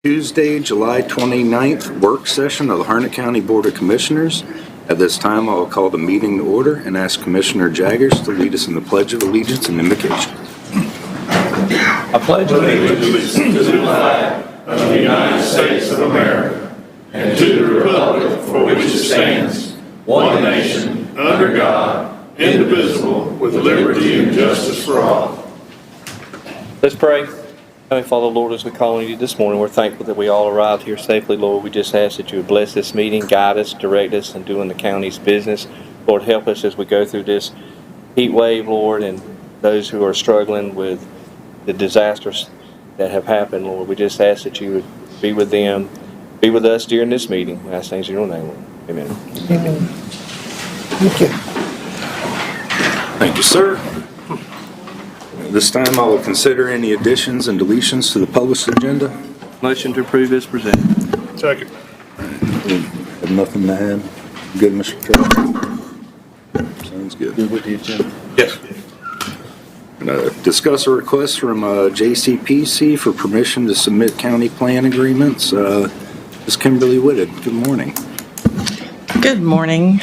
Tuesday, July 29th, work session of the Harnett County Board of Commissioners. At this time, I will call the meeting to order and ask Commissioner Jaggers to lead us in the Pledge of Allegiance and invocation. I pledge allegiance to the flag of the United States of America and to the republic for which it stands, one nation, under God, indivisible, with liberty and justice for all. Let's pray. Heavenly Father, Lord, as we call on you this morning, we're thankful that we all arrived here safely, Lord. We just ask that you would bless this meeting, guide us, direct us in doing the county's business. Lord, help us as we go through this heat wave, Lord, and those who are struggling with the disasters that have happened, Lord. We just ask that you would be with them, be with us during this meeting. We ask things in your name, Lord. Amen. Amen. Thank you. Thank you, sir. This time, I will consider any additions and deletions to the published agenda. Motion to approve is presented. Second. Have nothing to add. Good, Mr. Trevor? Sounds good. Good with the agenda. Yes. Discuss a request from JCPC for permission to submit county plan agreements. Ms. Kimberly Whitted, good morning. Good morning.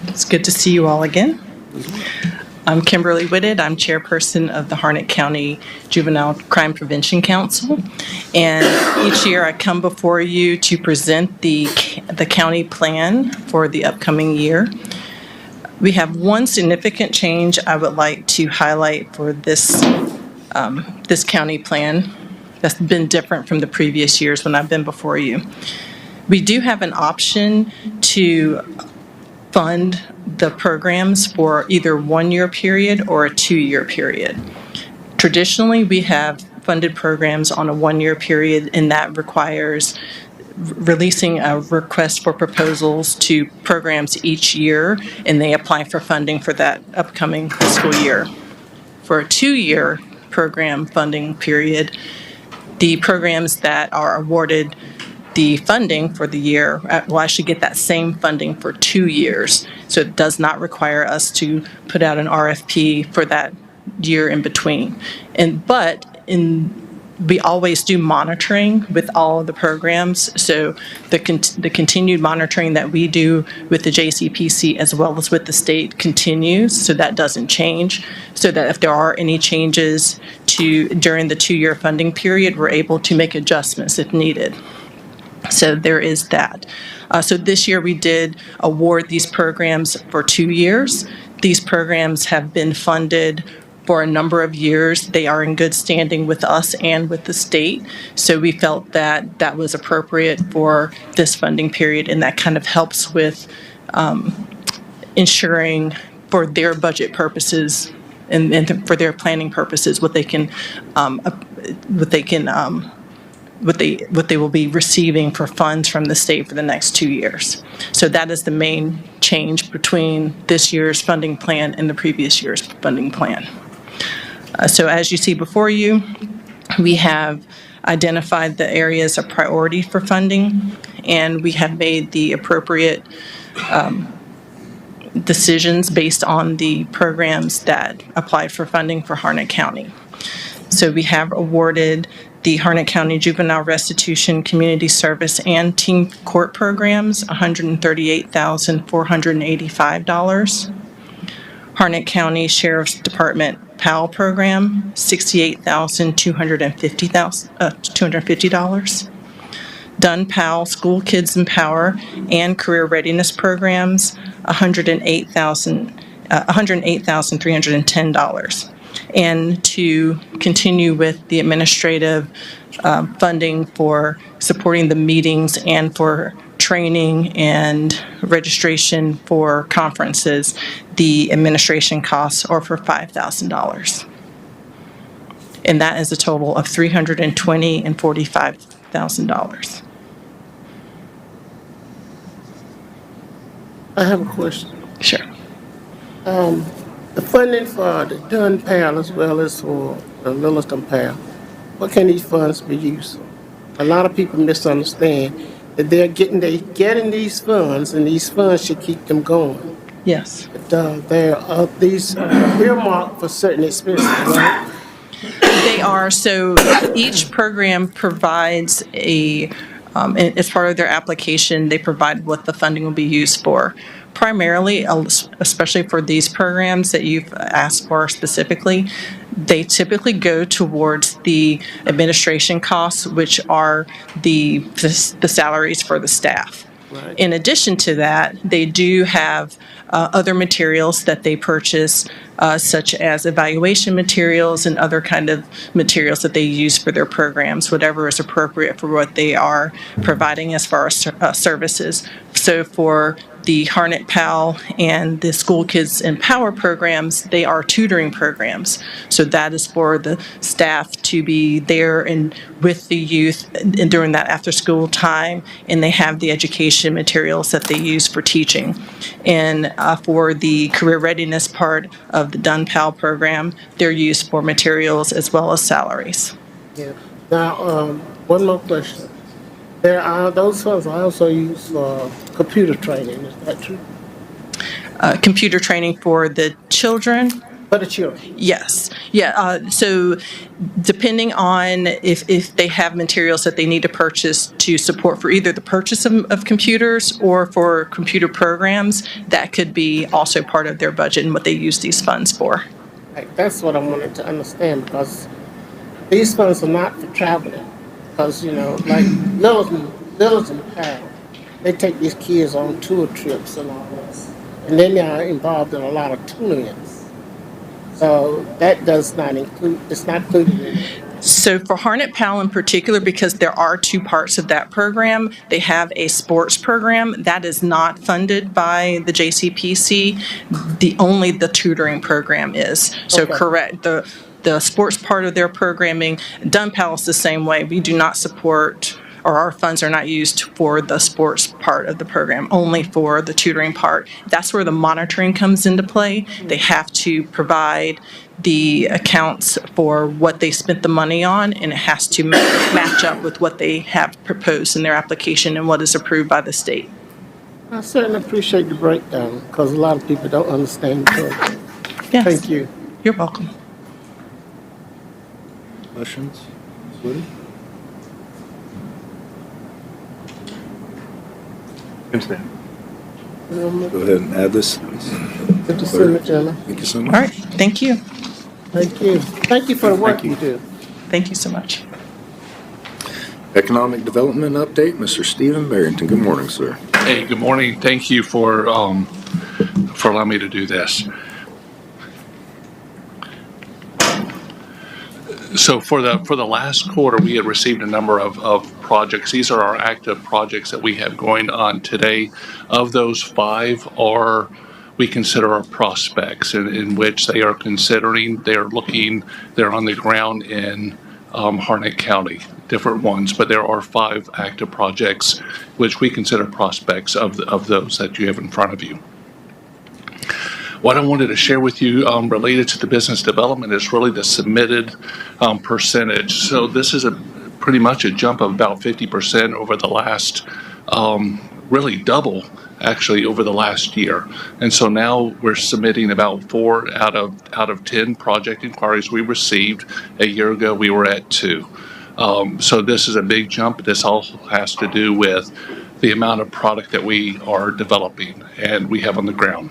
It's good to see you all again. I'm Kimberly Whitted. I'm chairperson of the Harnett County Juvenile Crime Prevention Council. And each year I come before you to present the county plan for the upcoming year. We have one significant change I would like to highlight for this county plan that's been different from the previous years when I've been before you. We do have an option to fund the programs for either 1 year period or a 2 year period. Traditionally, we have funded programs on a 1 year period, and that requires releasing a request for proposals to programs each year, and they apply for funding for that upcoming fiscal year. For a 2 year program funding period, the programs that are awarded the funding for the year will actually get that same funding for 2 years. So it does not require us to put out an RFP for that year in between. We always do monitoring with all of the programs. So the continued monitoring that we do with the JCPC as well as with the state continues. So that doesn't change. So that if there are any changes during the 2 year funding period, we're able to make adjustments if needed. So there is that. So this year we did award these programs for 2 years. These programs have been funded for a number of years. They are in good standing with us and with the state. So we felt that that was appropriate for this funding period, and that kind of helps with ensuring for their budget purposes and for their planning purposes what they will be receiving for funds from the state for the next 2 years. So that is the main change between this year's funding plan and the previous year's funding plan. So as you see before you, we have identified the areas of priority for funding, and we have made the appropriate decisions based on the programs that applied for funding for Harnett County. So we have awarded the Harnett County Juvenile Restitution Community Service and Teen Court Programs, $138,485. Harnett County Sheriff's Department PAL Program, $68,250. Dunn PAL School Kids Empower and Career Readiness Programs, $108,310. And to continue with the administrative funding for supporting the meetings and for training and registration for conferences, the administration costs are for $5,000. And that is a total of $320,000 and $45,000. I have a question. Sure. The funding for the Dunn PAL as well as for the Littleton PAL, what can these funds be used for? A lot of people misunderstand that they're getting these funds, and these funds should keep them going. Yes. They're these earmarked for certain expenses, right? They are. So each program provides as part of their application, they provide what the funding will be used for. Primarily, especially for these programs that you've asked for specifically, they typically go towards the administration costs, which are the salaries for the staff. Right. In addition to that, they do have other materials that they purchase, such as evaluation materials and other kind of materials that they use for their programs, whatever is appropriate for what they are providing as far as services. So for the Harnett PAL and the School Kids Empower programs, they are tutoring programs. So that is for the staff to be there and with the youth and during that after-school time, and they have the education materials that they use for teaching. And for the career readiness part of the Dunn PAL program, they're used for materials as well as salaries. Yeah. Now, one more question. Those funds are also used for computer training, is that true? Computer training for the children. For the children? Yes. Yeah. So depending on if they have materials that they need to purchase to support for either the purchase of computers or for computer programs, that could be also part of their budget and what they use these funds for. Right. That's what I wanted to understand, because these funds are not for traveling. Because, like Littleton Pal, they take these kids on tour trips and all this. And then they are involved in a lot of tune-ins. So that does not include, it's not included in it. So for Harnett PAL in particular, because there are two parts of that program, they have a sports program that is not funded by the JCPC. Only the tutoring program is. So Okay. correct, the sports part of their programming, Dunn PAL is the same way. We do not support, or our funds are not used for the sports part of the program, only for the tutoring part. That's where the monitoring comes into play. They have to provide the accounts for what they spent the money on, and it has to match up with what they have proposed in their application and what is approved by the state. I certainly appreciate the breakdown, because a lot of people don't understand the program. Yes. Thank you. You're welcome. Questions? Ms. Woody? Go ahead and add this. Good to see you, Jenna. Thank you so much. All right. Thank you. Thank you. Thank you for the work you do. Thank you so much. Economic Development Update, Mr. Stephen Barrington. Good morning, sir. Hey, good morning. Thank you for allowing me to do this. So for the last quarter, we had received a number of projects. These are our active projects that we have going on today. Of those, 5 are we consider our prospects, in which they are considering, they're on the ground in Harnett County, different ones, but there are 5 active projects which we consider prospects of those that you have in front of you. What I wanted to share with you related to the business development is really the submitted percentage. So this is pretty much a jump of about 50% over the last, really double actually over the last year. And so now we're submitting about 4 out of 10 project inquiries we received. A year ago we were at 2. So this is a big jump. This all has to do with the amount of product that we are developing and we have on the ground.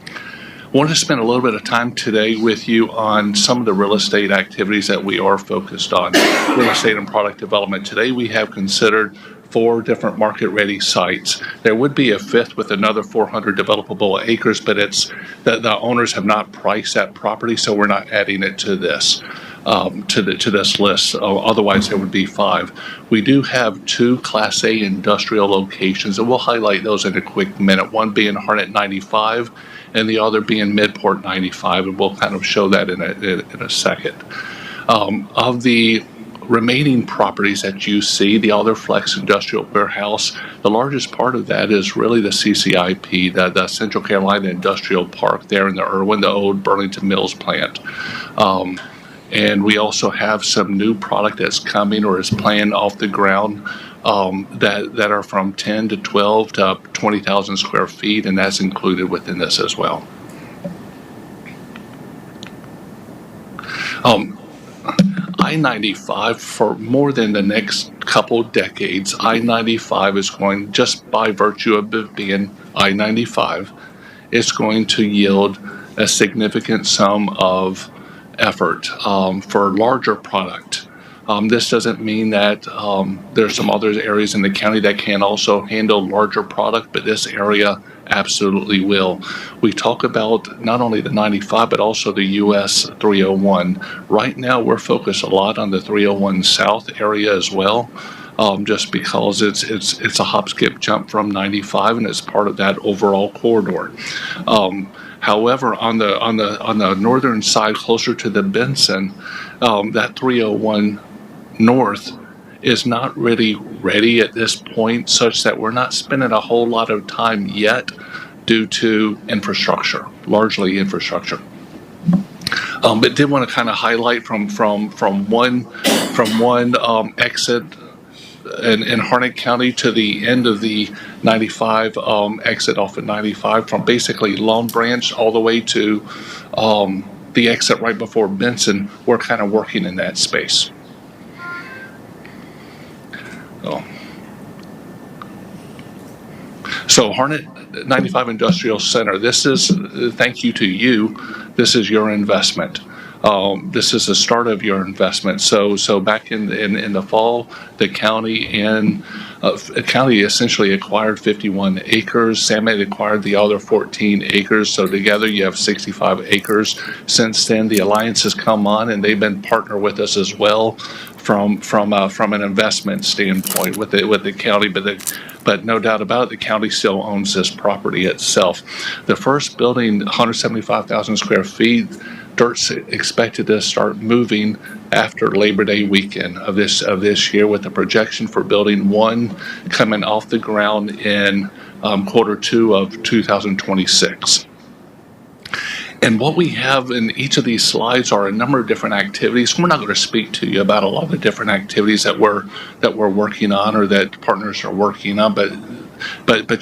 I want to spend a little bit of time today with you on some of the real estate activities that we are focused on, real estate and product development. Today we have considered 4 different market-ready sites. There would be a 5th with another 400 developable acres, but it's the owners have not priced that property, so we're not adding it to this to this list. Otherwise, there would be 5. We do have 2 Class A industrial locations, and we'll highlight those in a quick minute. One being Harnett 95, and the other being Midport 95, and we'll kind of show that in a second. Of the remaining properties that you see, the Alder Flex Industrial Warehouse, the largest part of that is really the CCIP, the Central Carolina Industrial Park there in the Irwin, the old Burlington Mills plant. And we also have some new product that's coming or is planned off the ground that are from 10 to 12 to 20,000 square feet, and that's included within this as well. I-95 for more than the next couple decades, I-95 is going, just by virtue of it being I-95, it's going to yield a significant sum of effort for larger product. This doesn't mean that there's some other areas in the county that can also handle larger product, but this area absolutely will. We talk about not only the 95, but also the US 301. Right now, we're focused a lot on the 301 South area as well, just because it's a hop, skip, jump from 95, and it's part of that overall corridor. However, on the northern side, closer to the Benson, that 301 North is not really ready at this point, such that we're not spending a whole lot of time yet due to infrastructure, largely infrastructure. But did want to kind of highlight from one exit in Harnett County to the end of the 95 exit off of 95, from basically Long Branch all the way to the exit right before Benson. We're kind of working in that space. So Harnett 95 Industrial Center, this is, thank you to you, this is your investment. This is the start of your investment. So back in the fall, the county essentially acquired 51 acres. Samet acquired the other 14 acres. So together you have 65 acres. Since then, the alliance has come on, and they've been partner with us as well from an investment standpoint with the county. But no doubt about it, the county still owns this property itself. The first building, 175,000 square feet. Dirt's expected to start moving after Labor Day weekend of this year, with the projection for building 1 coming off the ground in quarter 2 of 2026. And what we have in each of these slides are a number of different activities. We're not going to speak to you about a lot of the different activities that we're working on or that partners are working on, but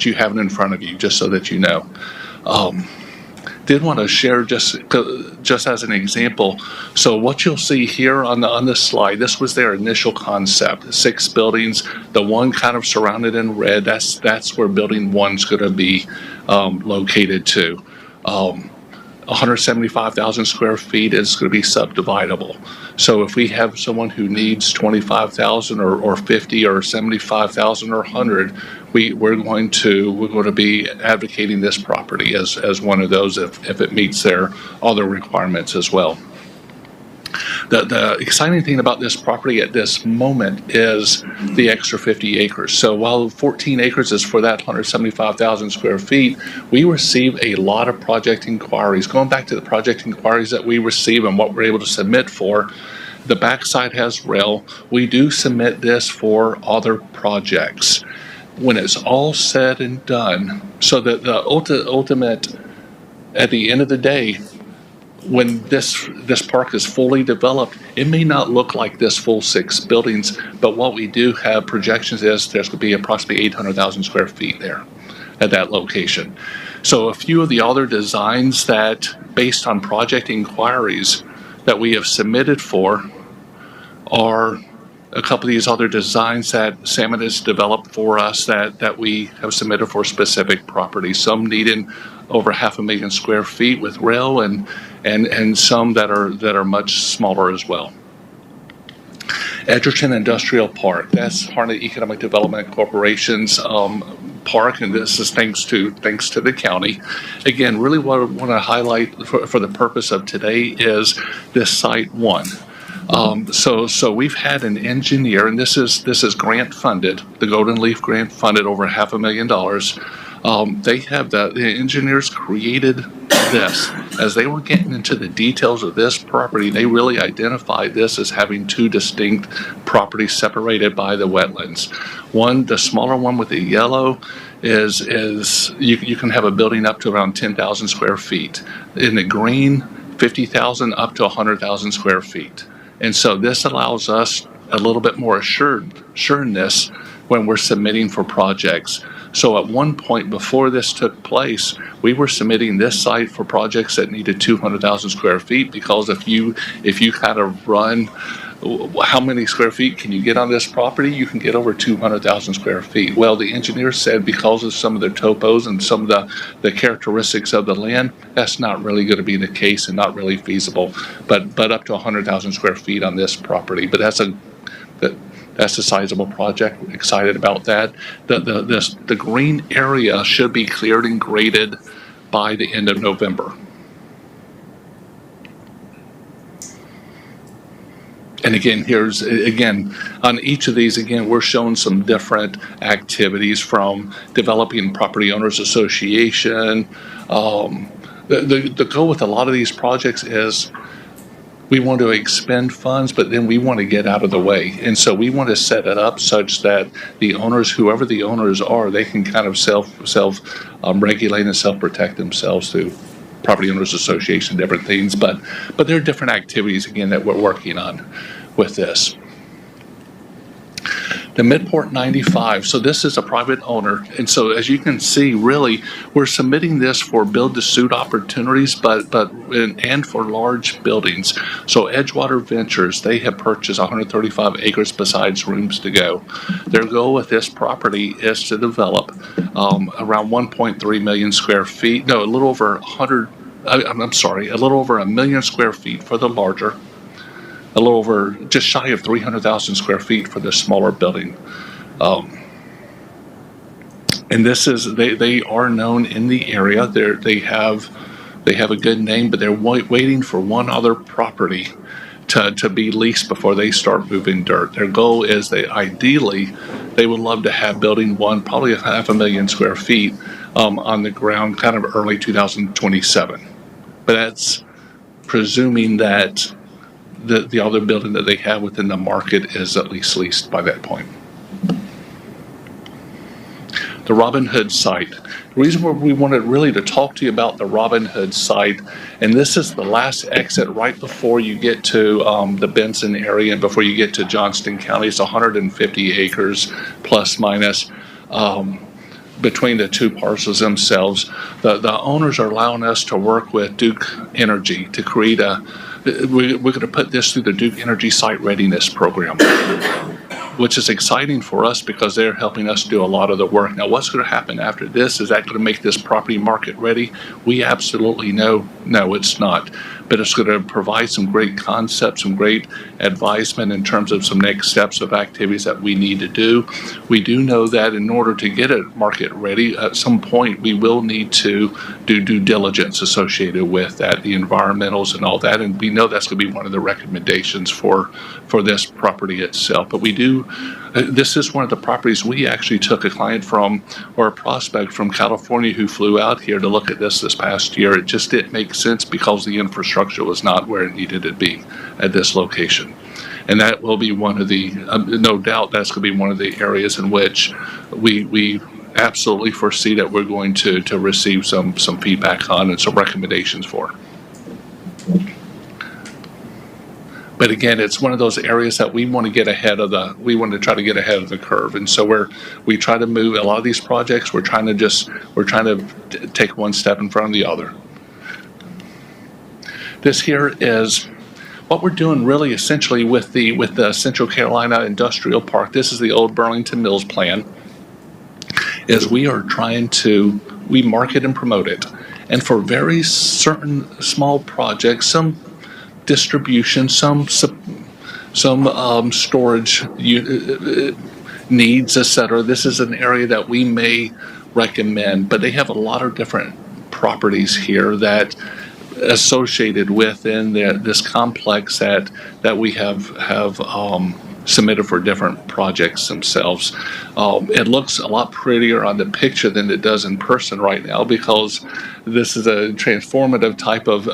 you have it in front of you just so that you know. Did want to share just as an example. So what you'll see here on this slide, this was their initial concept. 6 buildings, the one kind of surrounded in red. That's where building 1's going to be located to. 175,000 square feet is going to be subdividable. So if we have someone who needs 25,000 or 50 or 75,000 or 100, we're going to be advocating this property as one of those if it meets their other requirements as well. The exciting thing about this property at this moment is the extra 50 acres. So while 14 acres is for that 175,000 square feet, we receive a lot of project inquiries. Going back to the project inquiries that we receive and what we're able to submit for, the backside has rail. We do submit this for other projects. When it's all said and done, so that the ultimate, at the end of the day, when this park is fully developed, it may not look like this full 6 buildings, but what we do have projections is there's going to be approximately 800,000 square feet there at that location. So a few of the other designs that, based on project inquiries that we have submitted for, are a couple of these other designs that Samet has developed for us that we have submitted for specific properties. Some needing over 500,000 square feet with rail, and some that are much smaller as well. Edgerton Industrial Park, that's Harnett Economic Development Corporation's park, and this is thanks to the county. Again, really what I want to highlight for the purpose of today is this Site 1. So we've had an engineer, and this is grant funded, the Golden Leaf grant funded, over $500,000. They have the engineers created this. As they were getting into the details of this property, they really identified this as having 2 distinct properties separated by the wetlands. One, the smaller one with the yellow, is you can have a building up to around 10,000 square feet. In the green, 50,000 up to 100,000 square feet. And so this allows us a little bit more assuredness when we're submitting for projects. So at one point before this took place, we were submitting this site for projects that needed 200,000 square feet, because if you kind of run how many square feet can you get on this property, you can get over 200,000 square feet. Well, the engineers said because of some of the topos and some of the characteristics of the land, that's not really going to be the case and not really feasible. But up to 100,000 square feet on this property. But that's a sizable project. We're excited about that. The green area should be cleared and graded by the end of November. And again, on each of these, we're showing some different activities, from developing property owners association. The goal with a lot of these projects is we want to expend funds, but then we want to get out of the way. And so we want to set it up such that the owners, whoever the owners are, they can kind of self-regulate and self-protect themselves through property owners association, different things. But there are different activities, again, that we're working on with this. The Midport 95, so this is a private owner, and so as you can see, really, we're submitting this for build-to-suit opportunities, and for large buildings. So Edgewater Ventures, they have purchased 135 acres besides rooms to go. Their goal with this property is to develop around 1.3 million square feet, no, a little over 1 million square feet for the larger, a little over, just shy of 300,000 square feet for the smaller building. And this is, they are known in the area. They have a good name, but they're waiting for one other property to be leased before they start moving dirt. Their goal is they would love to have building one, probably 500,000 square feet on the ground, kind of early 2027. But that's presuming that the other building that they have within the market is at least leased by that point. The Robin Hood site. The reason why we wanted really to talk to you about the Robin Hood site, and this is the last exit right before you get to the Benson area and before you get to Johnston County. It's 150 acres plus minus between the two parcels themselves. The owners are allowing us to work with Duke Energy to create we're going to put this through the Duke Energy Site Readiness Program, which is exciting for us because they're helping us do a lot of the work. Now, what's going to happen after this? Is that going to make this property market ready? We absolutely know, no, it's not. But it's going to provide some great concepts, some great advisement in terms of some next steps of activities that we need to do. We do know that in order to get it market ready, at some point we will need to do due diligence associated with that, the environmentals and all that. And we know that's going to be one of the recommendations for this property itself. But we do, this is one of the properties we actually took a client from, or a prospect from California, who flew out here to look at this past year. It just didn't make sense because the infrastructure was not where it needed to be at this location. And that will be one of the, no doubt that's going to be one of the areas in which we absolutely foresee that we're going to receive some feedback on and some recommendations for. But again, it's one of those areas that we want to get ahead of try to get ahead of the curve. And so we try to move a lot of these projects. We're trying to take one step in front of the other. This here is what we're doing really essentially with the Central Carolina Industrial Park. This is the old Burlington Mills plan. Is we market and promote it. And for very certain small projects, some distribution, some storage needs, etc. This is an area that we may recommend, but they have a lot of different properties here that associated within this complex that we have submitted for different projects themselves. It looks a lot prettier on the picture than it does in person right now, because this is a transformative type of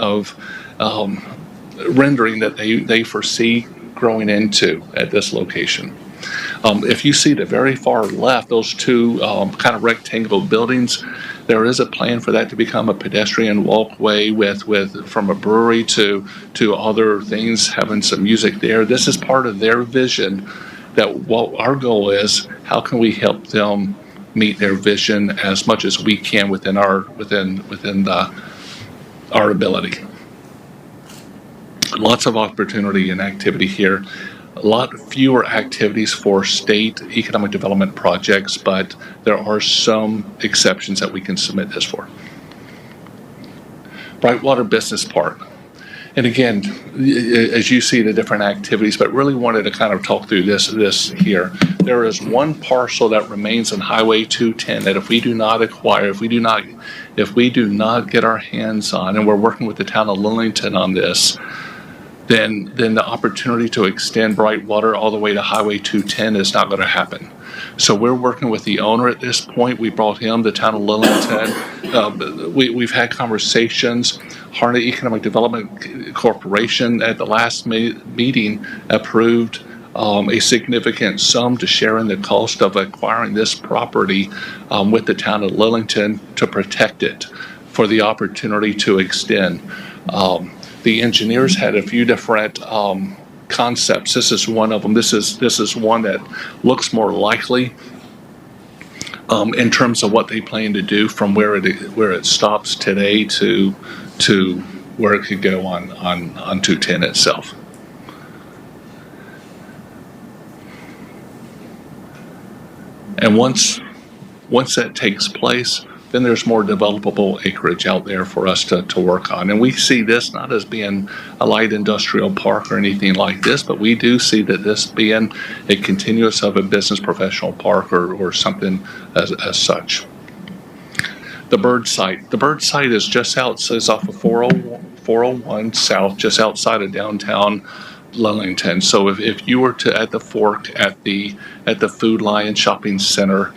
rendering that they foresee growing into at this location. If you see the very far left, those two kind of rectangular buildings, there is a plan for that to become a pedestrian walkway from a brewery to other things, having some music there. This is part of their vision, that what our goal is, how can we help them meet their vision as much as we can within our ability. Lots of opportunity and activity here. A lot fewer activities for state economic development projects, but there are some exceptions that we can submit this for. Brightwater Business Park. And again, as you see the different activities, but really wanted to kind of talk through this here. There is one parcel that remains on Highway 210 that if we do not acquire, if we do not get our hands on, and we're working with the town of Lillington on this, then the opportunity to extend Brightwater all the way to Highway 210 is not going to happen. So we're working with the owner at this point. We brought him, the town of Lillington. We've had conversations. Harnett Economic Development Corporation at the last meeting approved a significant sum to share in the cost of acquiring this property with the town of Lillington to protect it for the opportunity to extend. The engineers had a few different concepts. This is one of them. This is one that looks more likely in terms of what they plan to do from where it stops today to where it could go on 210 itself. And once that takes place, then there's more developable acreage out there for us to work on. And we see this not as being a light industrial park or anything like this, but we do see that this being a continuous of a business professional park or something as such. The bird site. The bird site is just is off of 401 South, just outside of downtown Lillington. So if you were to at the fork at the Food Lion Shopping Center,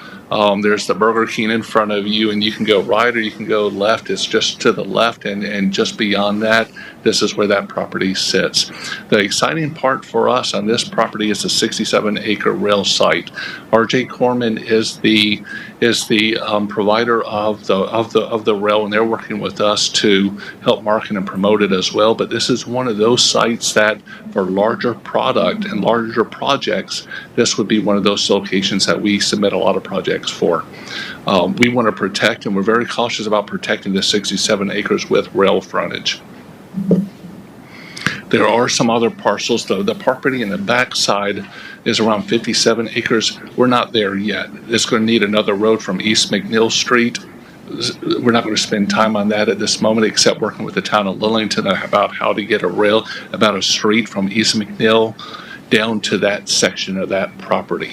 there's the Burger King in front of you, and you can go right or you can go left. It's just to the left, and just beyond that, this is where that property sits. The exciting part for us on this property is the 67-acre rail site. R.J. Corman is the provider of the rail, and they're working with us to help market and promote it as well. But this is one of those sites that, for larger product and larger projects, this would be one of those locations that we submit a lot of projects for. We want to protect, and we're very cautious about protecting the 67 acres with rail frontage. There are some other parcels, though. The property in the backside is around 57 acres. We're not there yet. It's going to need another road from East McNeil Street. We're not going to spend time on that at this moment, except working with the town of Lillington about how to get a street from East McNeil down to that section of that property.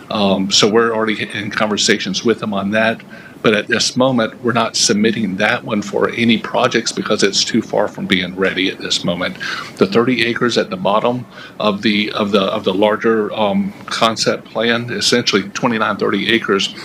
So we're already in conversations with them on that. But at this moment, we're not submitting that one for any projects because it's too far from being ready at this moment. The 30 acres at the bottom of the larger concept plan, essentially 29-30 acres.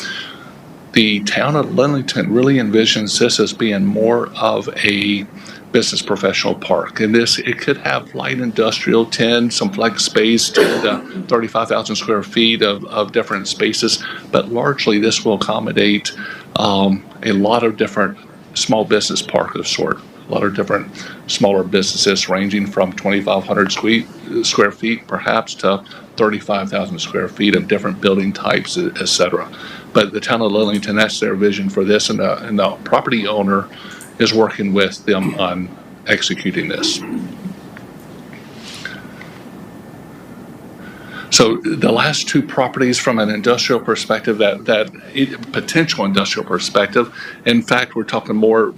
The town of Lillington really envisions this as being more of a business professional park. And it could have light industrial, some flex space, 10 to 35,000 square feet of different spaces. But largely this will accommodate a lot of different small business park of sort. A lot of different smaller businesses ranging from 2,500 square feet perhaps to 35,000 square feet of different building types, etc. But the town of Lillington, that's their vision for this, and the property owner is working with them on executing this. So the last two properties from an industrial perspective, potential industrial perspective, in fact, we're talking more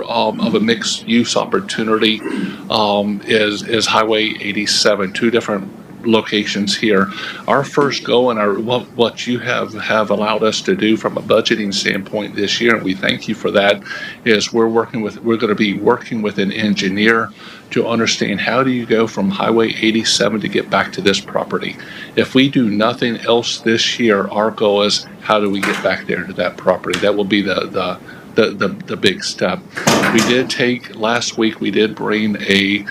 of a mixed use opportunity, is Highway 87, two different locations here. Our first go and what you have allowed us to do from a budgeting standpoint this year, and we thank you for that, is we're going to be working with an engineer to understand how do you go from Highway 87 to get back to this property. If we do nothing else this year, our goal is how do we get back there to that property? That will be the big step. Last week we did bring a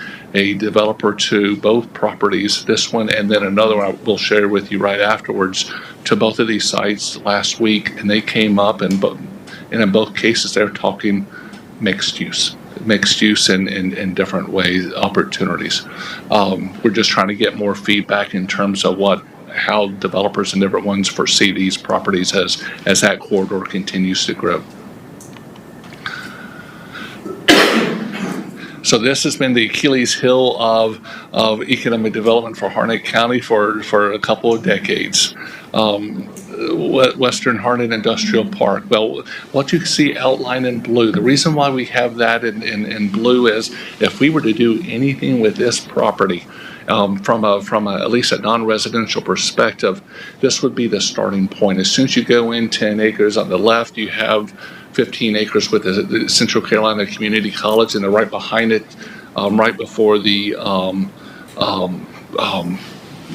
developer to both properties, this one and then another one we'll share with you right afterwards, to both of these sites last week, and they came up and in both cases they're talking mixed use in different ways, opportunities. We're just trying to get more feedback in terms of how developers and different ones foresee these properties as that corridor continues to grow. So this has been the Achilles heel of economic development for Harnett County for a couple of decades. Western Harnett Industrial Park. Well, what you see outlined in blue, the reason why we have that in blue is if we were to do anything with this property, from at least a non-residential perspective, this would be the starting point. As soon as you go in 10 acres on the left, you have 15 acres with the Central Carolina Community College, and then right behind it, right before the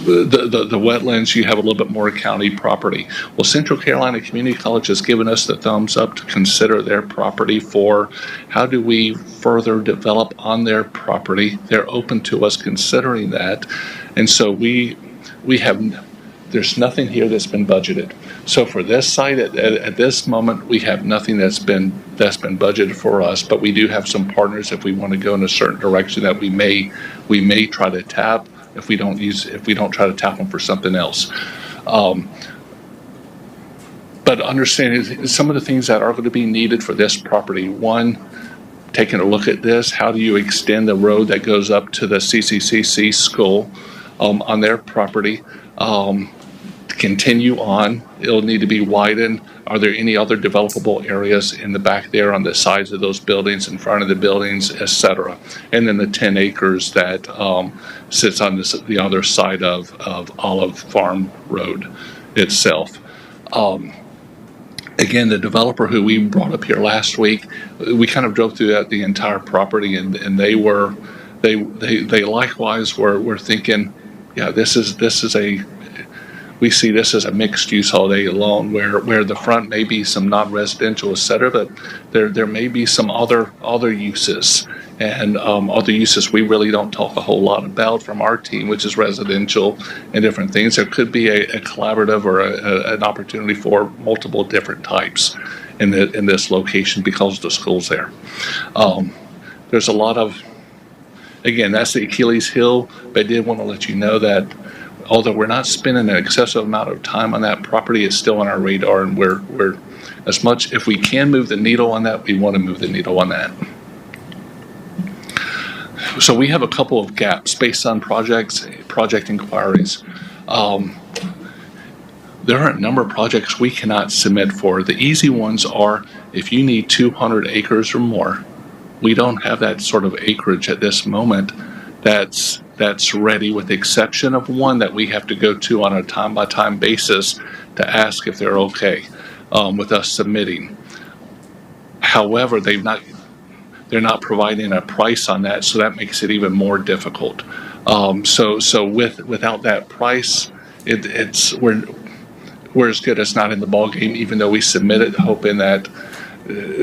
wetlands, you have a little bit more county property. Well, Central Carolina Community College has given us the thumbs up to consider their property for how do we further develop on their property. They're open to us considering that. And so we have, there's nothing here that's been budgeted. So for this site, at this moment, we have nothing that's been budgeted for us, but we do have some partners if we want to go in a certain direction that we may try to tap if we don't try to tap them for something else. But understanding some of the things that are going to be needed for this property. One, taking a look at this, how do you extend the road that goes up to the CCCC school on their property? Continue on, it'll need to be widened. Are there any other developable areas in the back there on the sides of those buildings, in front of the buildings, etc.? And then the 10 acres that sits on the other side of Olive Farm Road itself. Again, the developer who we brought up here last week, we kind of drove through the entire property, and they likewise were thinking, yeah, we see this as a mixed-use holiday alone, where the front may be some non-residential, et cetera, but there may be some other uses, and other uses we really don't talk a whole lot about from our team, which is residential and different things. There could be a collaborative or an opportunity for multiple different types in this location because of the schools there. There's a lot of, again, that's the Achilles heel, but I did want to let you know that although we're not spending an excessive amount of time on that property, it's still on our radar, and we're as much, if we can move the needle on that, we want to move the needle on that. So we have a couple of gaps based on project inquiries. There are a number of projects we cannot submit for. The easy ones are if you need 200 acres or more. We don't have that sort of acreage at this moment that's ready, with the exception of one that we have to go to on a time-by-time basis to ask if they're okay with us submitting. However, they're not providing a price on that, so that makes it even more difficult. So without that price, we're as good as not in the ballgame, even though we submit it hoping that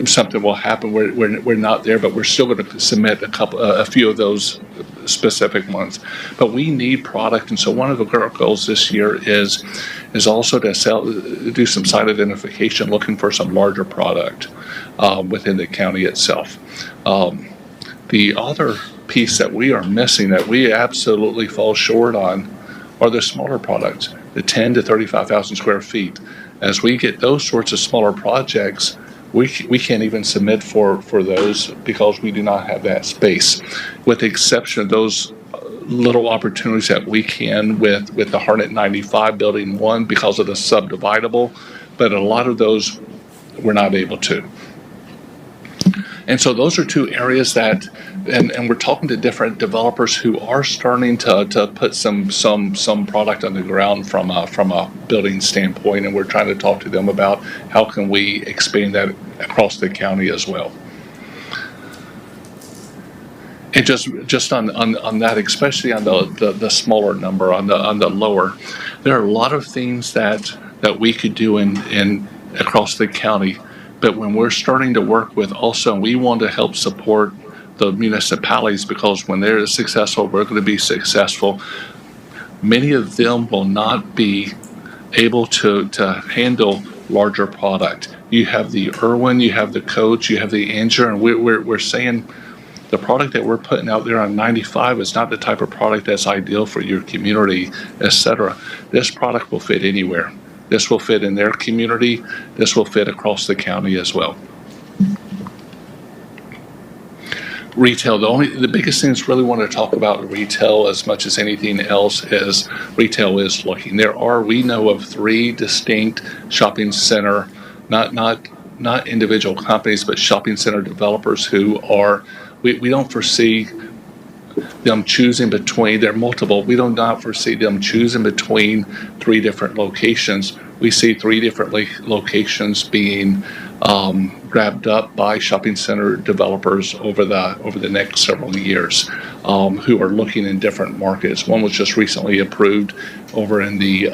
something will happen. We're not there, but we're still going to submit a few of those specific ones. But we need product, and so one of our goals this year is also to do some site identification, looking for some larger product within the county itself. The other piece that we are missing, that we absolutely fall short on, are the smaller products, the 10 to 35,000 square feet. As we get those sorts of smaller projects, we can't even submit for those because we do not have that space, with the exception of those little opportunities that we can with the Harnett 95 Building 1 because of the subdividable, but a lot of those we're not able to. And so those are two areas that, and we're talking to different developers who are starting to put some product on the ground from a building standpoint, and we're trying to talk to them about how can we expand that across the county as well. And just on that, especially on the smaller number, on the lower, there are a lot of things that we could do in across the county. But when we're starting to work with also, we want to help support the municipalities, because when they're successful, we're going to be successful. Many of them will not be able to handle larger product. You have the Irwin, you have the Coach, you have the Anger, and we're saying the product that we're putting out there on 95 is not the type of product that's ideal for your community, etc. This product will fit anywhere. This will fit in their community. This will fit across the county as well. Retail, the biggest thing that's really want to talk about retail as much as anything else is retail is looking. We know of 3 distinct shopping center, not individual companies, but shopping center developers who are, we don't foresee them choosing between, they're multiple, we do not foresee them choosing between 3 different locations. We see 3 different locations being grabbed up by shopping center developers over the next several years, who are looking in different markets. One was just recently approved over in the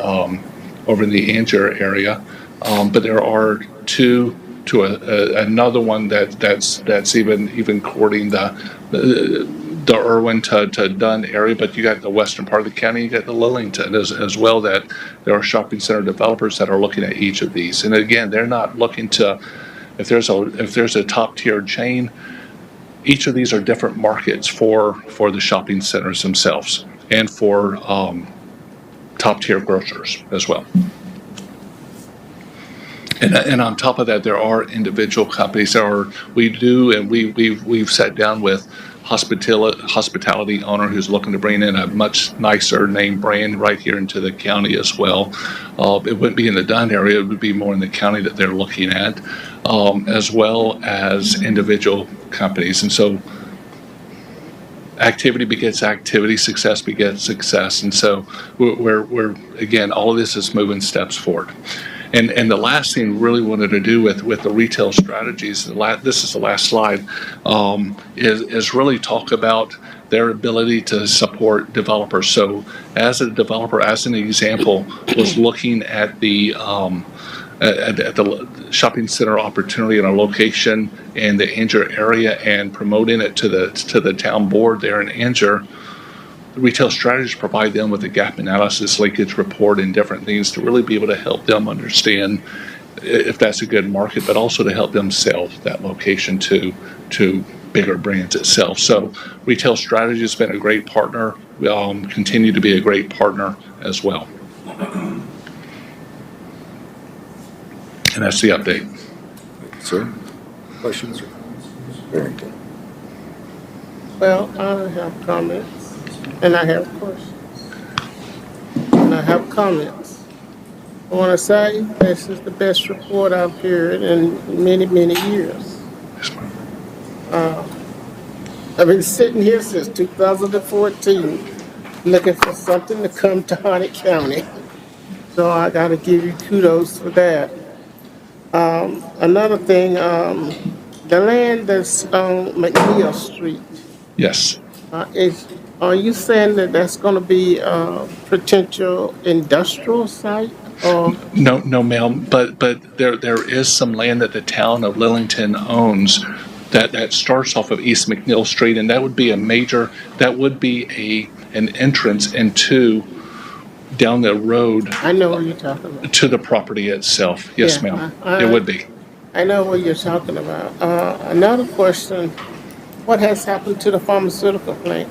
Angier area, but there are 2 to another one that's even courting the Irwin to Dunn area, but you got the western part of the county, you got the Lillington as well, that there are shopping center developers that are looking at each of these. And again, they're not looking to, if there's a top tier chain, each of these are different markets for the shopping centers themselves and for top tier grocers as well. And on top of that, there are individual companies. We've sat down with hospitality owner who's looking to bring in a much nicer name brand right here into the county as well. It wouldn't be in the Dunn area; it would be more in the county that they're looking at, as well as individual companies. And so, activity begets activity, success begets success. And so, we're again, all of this is moving steps forward. And the last thing we really wanted to do with the retail strategies, this is the last slide, is really talk about their ability to support developers. So as a developer, as an example, was looking at the shopping center opportunity in a location in the Angier area and promoting it to the town board there in Angier, retail strategists provide them with a gap analysis, linkage report, and different things to really be able to help them understand if that's a good market, but also to help them sell that location to bigger brands itself. So retail strategy has been a great partner, continue to be a great partner as well. And that's the update. Sir, questions or comments? Very good. Well, I have comments. And I have questions. And I have comments. I want to say this is the best report I've heard in many, many years. I've been sitting here since 2014 looking for something to come to Harnett County. So I got to give you kudos for that. Another thing, the land that's on McNeil Street. Yes. Are you saying that that's going to be a potential industrial site? Or? No, ma'am. But there is some land that the town of Lillington owns that starts off of East McNeil Street, and that would be an entrance into down the road. I know what you're talking about. To the property itself. Yes, Yeah, ma'am. It would be. I know what you're talking about. Another question: what has happened to the pharmaceutical plant?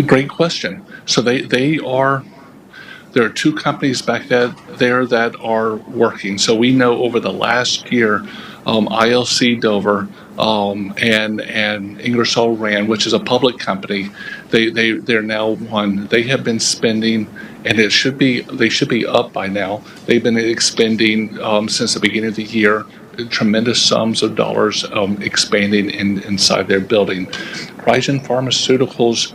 Great question. So there are 2 companies back there that are working. So we know over the last year, ILC Dover and Ingersoll Rand, which is a public company, they're now one. They have been spending, and they should be up by now. They've been expending since the beginning of the year tremendous sums of dollars expanding inside their building. Ryzen Pharmaceuticals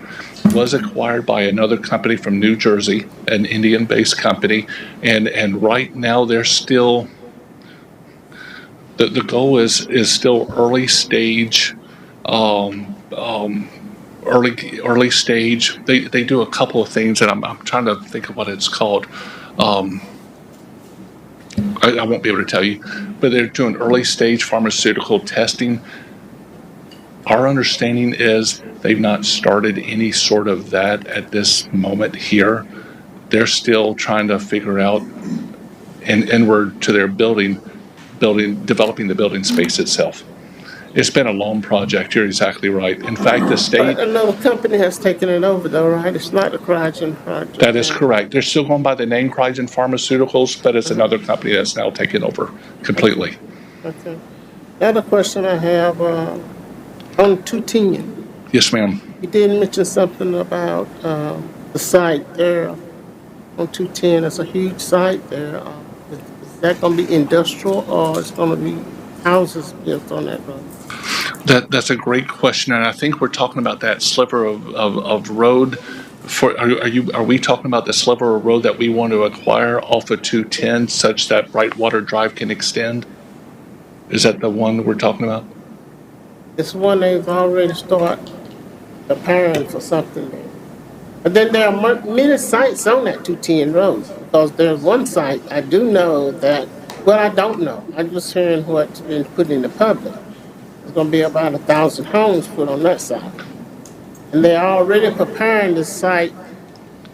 was acquired by another company from New Jersey, an Indian-based company, and right now they're still, the goal is still early stage, early stage. They do a couple of things, and I'm trying to think of what it's called. I won't be able to tell you, but they're doing early stage pharmaceutical testing. Our understanding is they've not started any sort of that at this moment here. They're still trying to figure out inward to their developing the building space itself. It's been a long project. You're exactly right. In fact, the state, Another company has taken it over though, right? It's not the Cryogen project. that is correct. They're still going by the name Cryogen Pharmaceuticals, but it's another company that's now taken over completely. Okay. The other question I have, on 210, Yes, ma'am. you did mention something about, the site there on 210. It's a huge site there. Is that gonna be industrial or it's gonna be houses built on that road? That's a great question, and I think we're talking about that sliver of road. Are we talking about the sliver of road that we want to acquire off of 210 such that Brightwater Drive can extend? Is that the one we're talking about? It's one they've already started preparing for something there. But then there are many sites on that 210 road, because there's one site I do know that, well, I don't know. I'm just hearing what's been put in the public. There's gonna be about 1,000 homes put on that site. And they're already preparing the site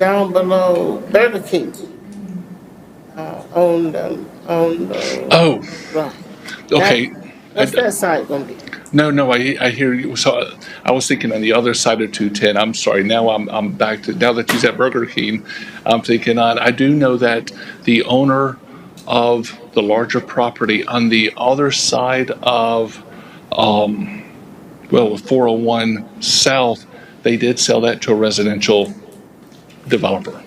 down below Burger King. On the, Oh, right. okay. What's that site gonna be? No, I hear you. So I was thinking on the other side of 210. I'm sorry. Now I'm back to, now that you said Burger King, I'm thinking on, I do know that the owner of the larger property on the other side of, 401 South, they did sell that to a residential developer.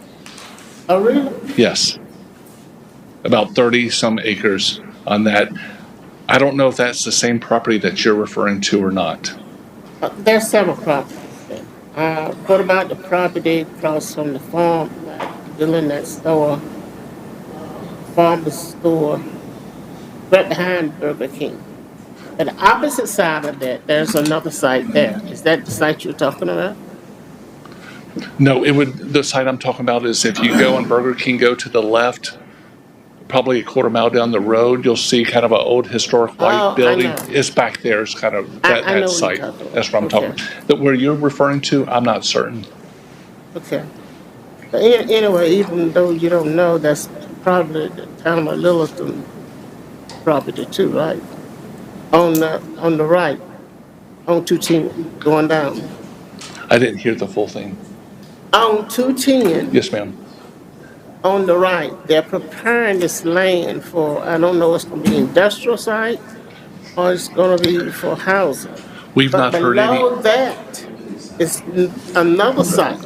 Oh, really? Yes. About 30 some acres on that. I don't know if that's the same property that you're referring to or not. There's several properties there. What about the property across from the farm, building that store, farmer's store, right behind Burger King? At the opposite side of that, there's another site there. Is that the site you're talking about? No, the site I'm talking about is if you go on Burger King, go to the left, probably a quarter mile down the road, you'll see kind of an old historic Oh, white I building. know. It's back there. It's kind of I know that what site. you're talking about. That's what I'm talking Okay. about. That where you're referring to, I'm not certain. Okay. But anyway, even though you don't know, that's probably the town of Littleton property too, right? On the right, on 210, going down. I didn't hear the full thing. On 210, Yes, ma'am. on the right, they're preparing this land for, I don't know, it's gonna be industrial site or it's gonna be for housing. We've not But heard below any. that is another site.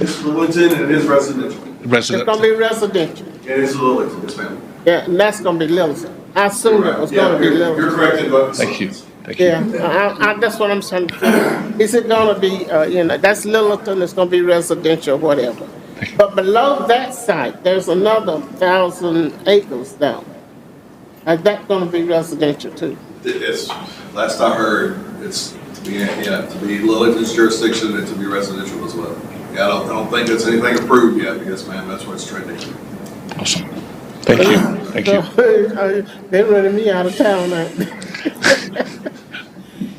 It's Littleton and it is residential. It's gonna be residential. It is Littleton, yes ma'am. Yeah, and that's gonna be Littleton. I assumed it was Yeah, gonna be you're Littleton. correct in both. Thank you. Thank you. Yeah, that's what I'm trying to figure. Is it gonna be, that's Littleton, it's gonna be residential, whatever. But below that site, there's another 1,000 acres down. Is that gonna be residential too? It's, last I heard, it's to be Littleton's jurisdiction and to be residential as well. Yeah, I don't think that's anything approved yet, because ma'am, that's what's trending. Awesome. Thank you. Thank you. They're running me out of town now.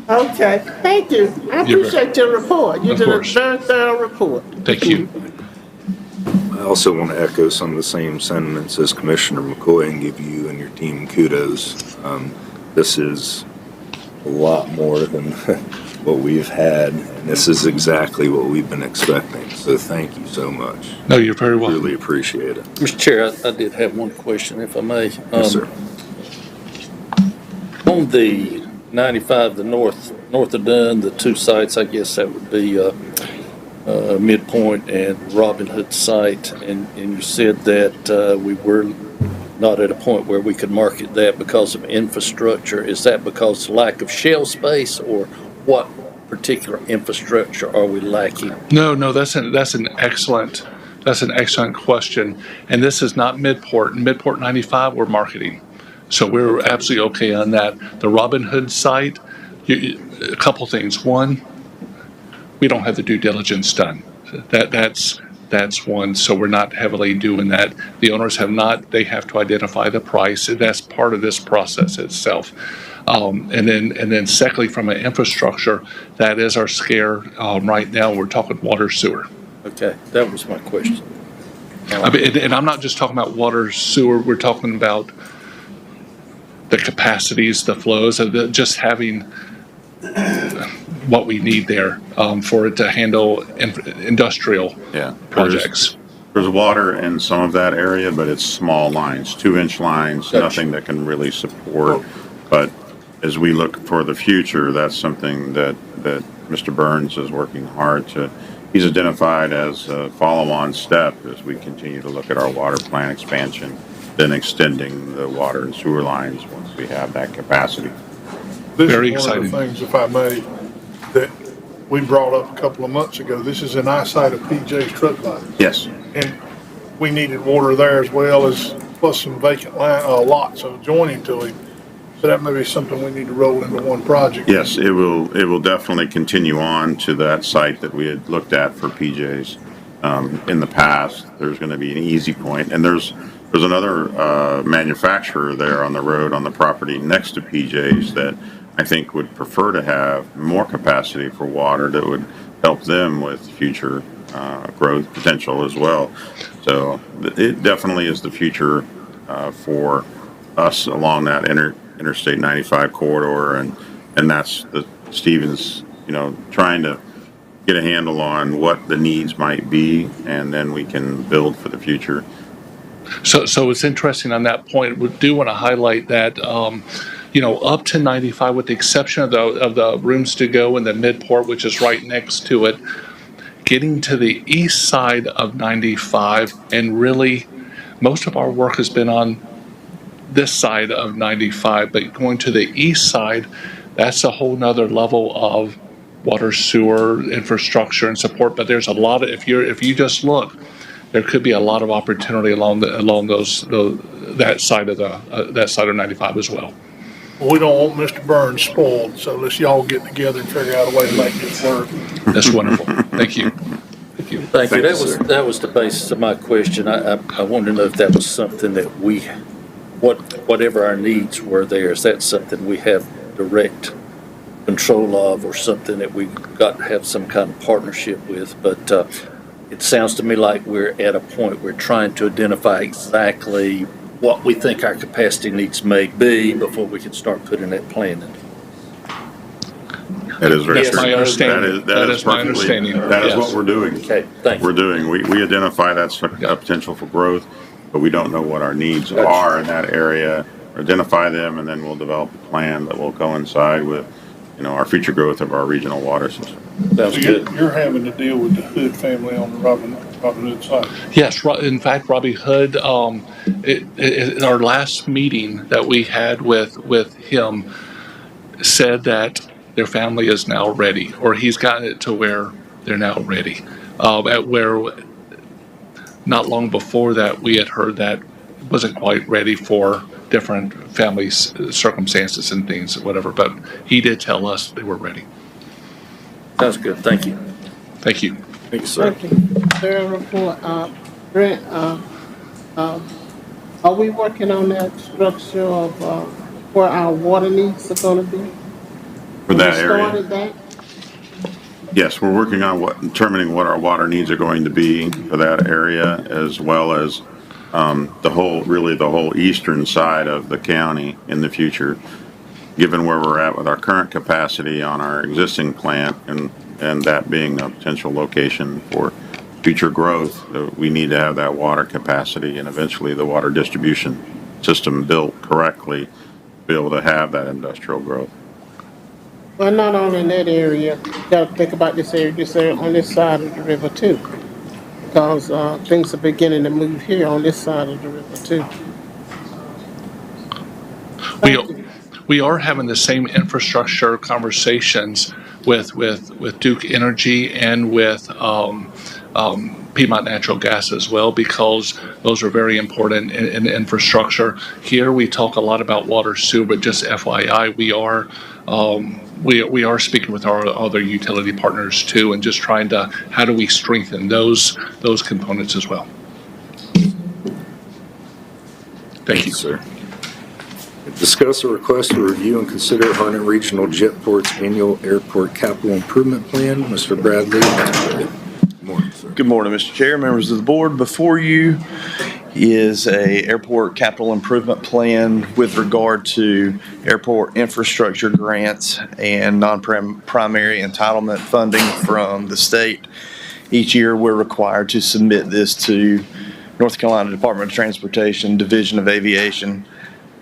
Okay, thank you. I You're appreciate your report. You Of did a course. very thorough report. Thank you. I also want to echo some of the same sentiments as Commissioner McCoy and give you and your team kudos. This is a lot more than what we've had, and this is exactly what we've been expecting. So thank you so much. No, you're very welcome. Really appreciate it. Mr. Chair, I did have one question, if I may. Yes, sir. On the 95, the north of Dunn, the two sites, I guess that would be Midpoint and Robin Hood site, and you said that we were not at a point where we could market that because of infrastructure. Is that because lack of shell space, or what particular infrastructure are we lacking? No, that's an excellent question. And this is not Midport. In Midport 95, we're marketing. So we're absolutely okay on that. The Robin Hood site, a couple things. One, we don't have the due diligence done. That's one. So we're not heavily doing that. The owners have not. They have to identify the price. That's part of this process itself. And then secondly, from an infrastructure, that is our scare right now. We're talking water, sewer. Okay, that was my question. I mean, and I'm not just talking about water, sewer. We're talking about the capacities, the flows, of just having what we need there for it to handle industrial Yeah. projects. There's water in some of that area, but it's small lines, 2-inch lines, nothing that can really support. But as we look for the future, that's something that Mr. Burns is working hard to, he's identified as a follow-on step as we continue to look at our water plant expansion, then extending the water and sewer lines once we have that capacity. Very This is one of exciting. the things, if I may, that we brought up a couple of months ago. This is an eyesight of PJ's truck line. Yes. And we needed water there as well as, plus some vacant lots adjoining to him. So that may be something we need to roll into one project. Yes, it will definitely continue on to that site that we had looked at for PJ's in the past. There's going to be an easy point, and there's another manufacturer there on the road on the property next to PJ's that I think would prefer to have more capacity for water that would help them with future growth potential as well. So it definitely is the future for us along that Interstate 95 corridor, and that's the Stevens, trying to get a handle on what the needs might be, and then we can build for the future. So it's interesting on that point. We do want to highlight that, up to 95, with the exception of the rooms to go in the midport, which is right next to it, getting to the east side of 95, and really most of our work has been on this side of 95, but going to the east side, that's a whole nother level of water, sewer, infrastructure, and support. But there's a lot of, if you just look, there could be a lot of opportunity along that side of 95 as well. We don't want Mr. Burns spoiled, so let's y'all get together and figure out a way to make this work. That's wonderful. Thank you. Thank you. Thank you, sir. That was the basis of my question. I wanted to know if that was something that whatever our needs were there, is that something we have direct control of, or something that we've got to have some kind of partnership with? But it sounds to me like we're at a point we're trying to identify exactly what we think our capacity needs may be before we can start putting that plan in. That is very That's true. my understanding. That is my perfectly- understanding. That is Yes. what we're doing. Okay, thank you. We're doing. We identify that's a potential for growth, but we don't know what our needs are in that area. Identify them, and then we'll develop a plan that will coincide with, our future growth of our regional water system. Sounds So good. you're having to deal with the Hood family on the Robin Hood side. Yes, in fact, Robbie Hood, in our last meeting that we had with him, said that their family is now ready, or he's gotten it to where they're now ready. At where not long before that, we had heard that wasn't quite ready for different family circumstances and things, whatever. But he did tell us they were ready. Sounds good. Thank you. Thank you. Thank you, sir. Thank you. Their report, Brent, are we working on that structure of where our water needs are gonna be? For that We area. started that? Yes, we're working on determining what our water needs are going to be for that area, as well as the whole eastern side of the county in the future. Given where we're at with our current capacity on our existing plant, and that being a potential location for future growth, we need to have that water capacity and eventually the water distribution system built correctly to be able to have that industrial growth. Well, not only in that area, you gotta think about this area on this side of the river too. Because things are beginning to move here on this side of the river too. We are having the same infrastructure conversations with Duke Energy and with Piedmont Natural Gas as well, because those are very important in infrastructure. Here we talk a lot about water, sewer, but just FYI, we are speaking with our other utility partners too, and just trying to, how do we strengthen those components as well. Thank you, sir. Discuss a request to review and consider Harnett Regional Jetport's annual airport capital improvement plan. Mr. Bradley. Good morning, sir. Good morning, Mr. Chair, members of the board. Before you is a airport capital improvement plan with regard to airport infrastructure grants and non-primary entitlement funding from the state. Each year, we're required to submit this to North Carolina Department of Transportation, Division of Aviation,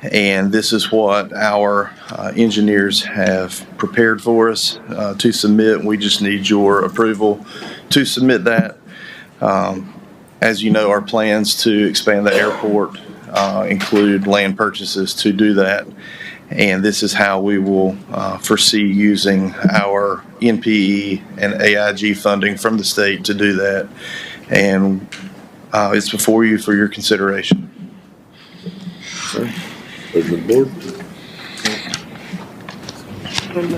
and this is what our engineers have prepared for us to submit. We just need your approval to submit that. As you know, our plans to expand the airport include land purchases to do that. And this is how we will foresee using our NPE and AIG funding from the state to do that. And it's before you for your consideration. Pleasure of the board.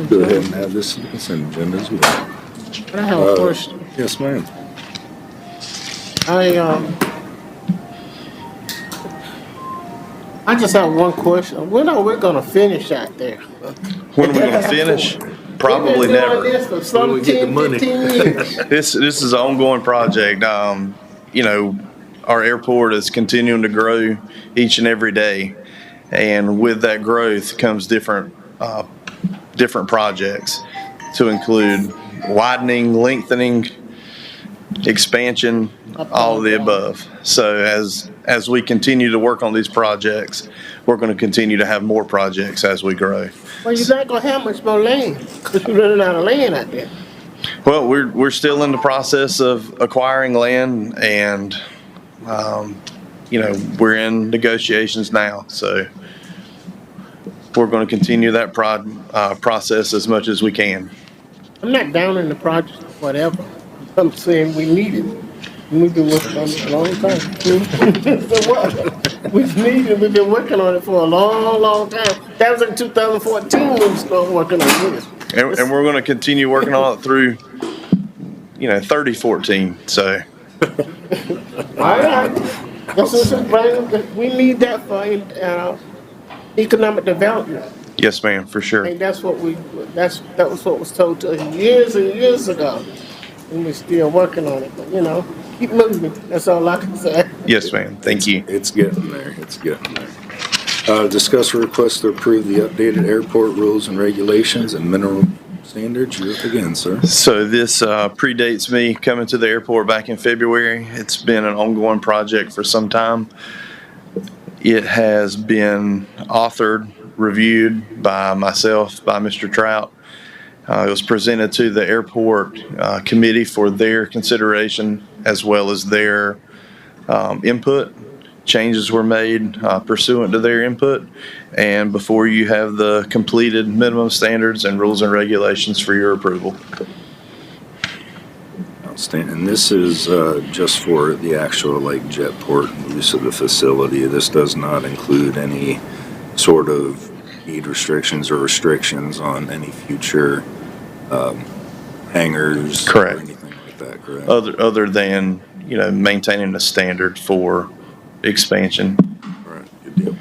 Go ahead and add this to the consent agenda as well. But I have a question. Yes, ma'am. I just have one question. When are we gonna finish out there? When are we going to finish? Probably We've been doing never. this for some we get the 10, money? 15 years. This is an ongoing project. You know, our airport is continuing to grow each and every day, and with that growth comes different projects to include widening, lengthening, expansion, all of the above. So as we continue to work on these projects, we're going to continue to have more projects as we grow. Well, you're not gonna have much more land, because you're running out of land out there. Well, we're still in the process of acquiring land, and you know, we're in negotiations now. So we're going to continue that process as much as we can. I'm not down in the project, whatever. I'm saying we need it. We've been working on it a long time. So what? We've been working on it for a long, long time. That was in 2014 when we started working on this. And we're going to continue working on it through, 3014. So All right. This is we need that for economic development. yes, ma'am, for sure. And that was what was told to us years and years ago. And we're still working on it, but keep moving. That's all I can say. Yes, ma'am. Thank you. It's getting there. It's getting there. Discuss a request to approve the updated airport rules and regulations and minimum standards. You're up again, sir. So this predates me coming to the airport back in February. It's been an ongoing project for some time. It has been authored, reviewed by myself, by Mr. Trout. It was presented to the airport committee for their consideration as well as their input. Changes were made pursuant to their input, and before you have the completed minimum standards and rules and regulations for your approval. Outstanding. And this is just for the actual Jetport use of the facility. This does not include any sort of need restrictions or restrictions on any future hangars. Correct. Or anything like that, correct? Other than, maintaining a standard for expansion. All right, good deal.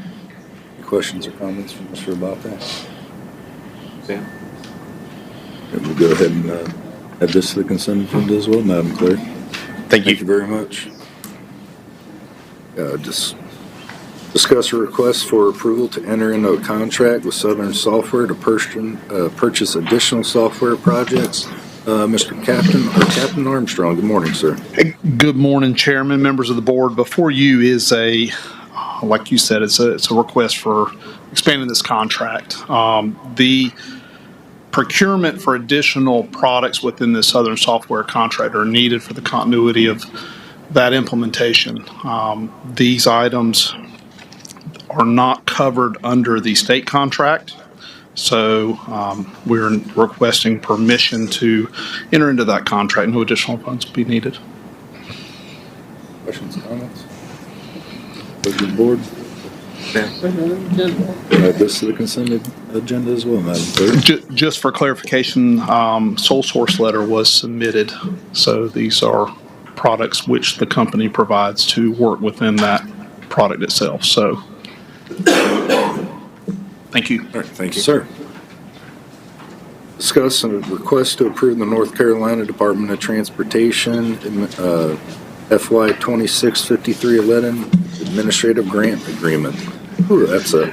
Any questions or comments from Mr. about that? Sam? And we'll go ahead and add this to the consent agenda as well, Madam Clerk. Thank you. Thank you very much. Discuss a request for approval to enter into a contract with Southern Software to purchase additional software projects. Mr. Captain Armstrong, good morning, sir. Good morning, Chairman, members of the board. Before you is like you said, it's a request for expanding this contract. The procurement for additional products within the Southern Software contract are needed for the continuity of that implementation. These items are not covered under the state contract. So we're requesting permission to enter into that contract. No additional funds will be needed. Questions, comments? Pleasure of the board. Add this to the consent agenda as well, Madam Clerk. Just for clarification, sole source letter was submitted. So these are products which the company provides to work within that product itself. So thank you. All right, thank you, sir. Discuss a request to approve the North Carolina Department of Transportation FY 2653 Administrative Grant Agreement. Ooh, that's a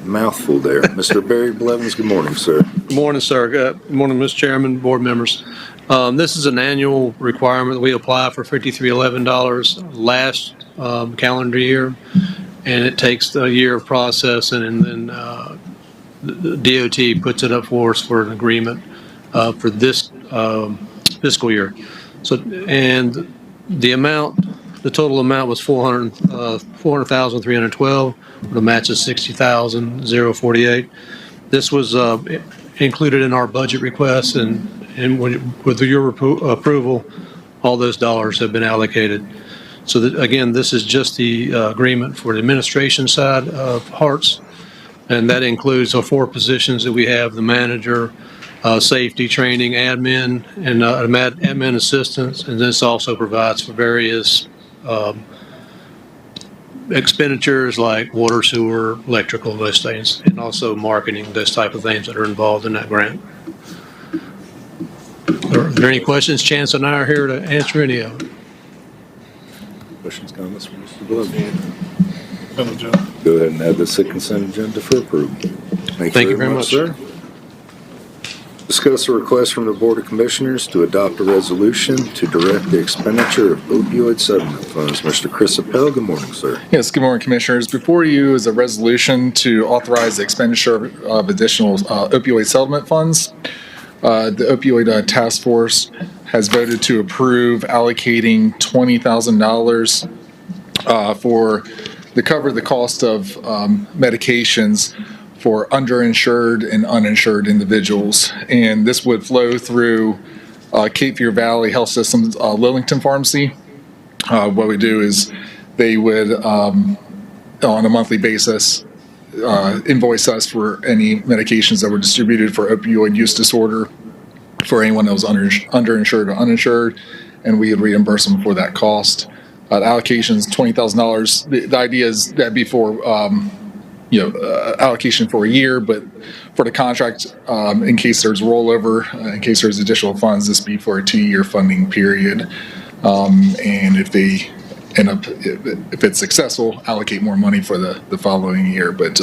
mouthful there. Mr. Barry Blevins, good morning, sir. Good morning, sir. Good morning, Mr. Chairman, board members. This is an annual requirement. We apply for $5311 last calendar year, and it takes a year of processing, and then the DOT puts it up for us for an agreement for this fiscal year. So, and the total amount was $400,312. The match is $60,048. This was included in our budget request, and with your approval, all those dollars have been allocated. So that, again, this is just the agreement for the administration side of Hearts, and that includes the 4 positions that we have: the manager, safety, training, admin, and admin assistants. And this also provides for various expenditures like water, sewer, electrical, those things, and also marketing, those type of things that are involved in that grant. Are there any questions? Chance and I are here to answer any of them. Questions, comments from Mr. Blevins? Consent agenda. Go ahead and add this to consent agenda for approval. Thank you very much, sir. Discuss a request from the Board of Commissioners to adopt a resolution to direct the expenditure of opioid settlement funds. Mr. Chris Appel, good morning, sir. Yes, good morning, Commissioners. Before you is a resolution to authorize the expenditure of additional opioid settlement funds. The opioid task force has voted to approve allocating $20,000 to cover the cost of medications for underinsured and uninsured individuals. And this would flow through Cape Fear Valley Health System's Lillington Pharmacy. What we do is they would, on a monthly basis, invoice us for any medications that were distributed for opioid use disorder for anyone that was underinsured or uninsured, and we would reimburse them for that cost. The allocation is $20,000. The idea is that before allocation for a year, but for the contract, in case there's rollover, in case there's additional funds, this be for a 2-year funding period. And if they end up, if it's successful, allocate more money for the following year. But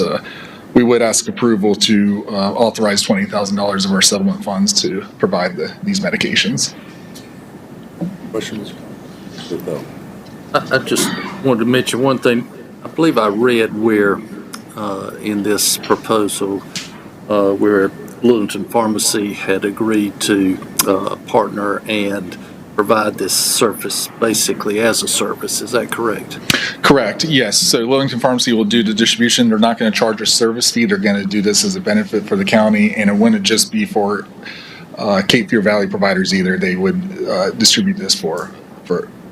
we would ask approval to authorize $20,000 of our settlement funds to provide these medications. Questions? Mr. Appel. I just wanted to mention one thing. I believe I read where in this proposal where Lillington Pharmacy had agreed to partner and provide this service basically as a service. Is that correct? Correct, yes. So Lillington Pharmacy will do the distribution. They're not going to charge a service fee. They're going to do this as a benefit for the county, and it wouldn't just be for Cape Fear Valley providers either. They would distribute this for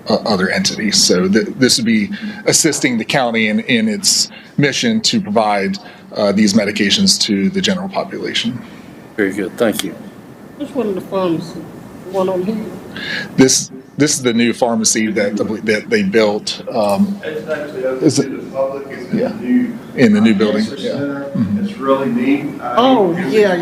other entities. So this would be assisting the county in its mission to provide these medications to the general population. Very good, thank you. Which one of the pharmacies? The one on here? This is the new pharmacy that they built. It's actually open to the public. It's In the new building. Cancer Yeah. Center. It's really neat. Oh, yeah, I I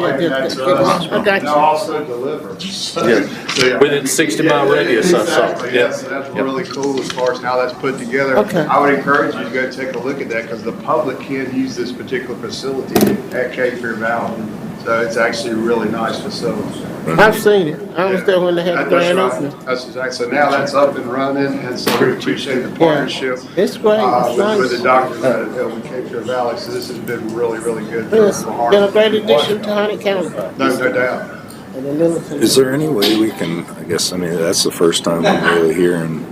got They'll you. also deliver. Within 60-mile radius, I saw. Exactly, yes, so that's really cool as far as how that's put together. Okay. I would encourage you to go take a look at that because the public can use this particular facility at Cape Fear Valley. So it's actually a really nice facility. I've seen it. I was there when they had the grand That's opening. right. That's exactly. So now that's up and running, and so we appreciate the partnership. It's great. It's nice. With the doctors at Cape Fear Valley. So this has been really, really good. It's for been a great addition to Harnett County. No doubt. And the Lillington. Is there any way we can, that's the first time I'm really hearing,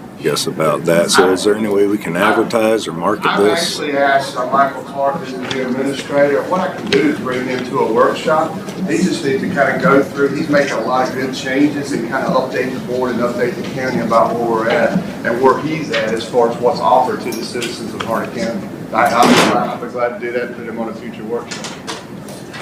about that. So is there any way we can advertise or market I've this? actually asked Michael Clark, who's the administrator, what I can do is bring him to a workshop. He just needs to kind of go through, he's making a lot of good changes and kind of update the board and update the county about where we're at and where he's at as far as what's offered to the citizens of Harnett County. I'll be glad to do that and put him on a future workshop.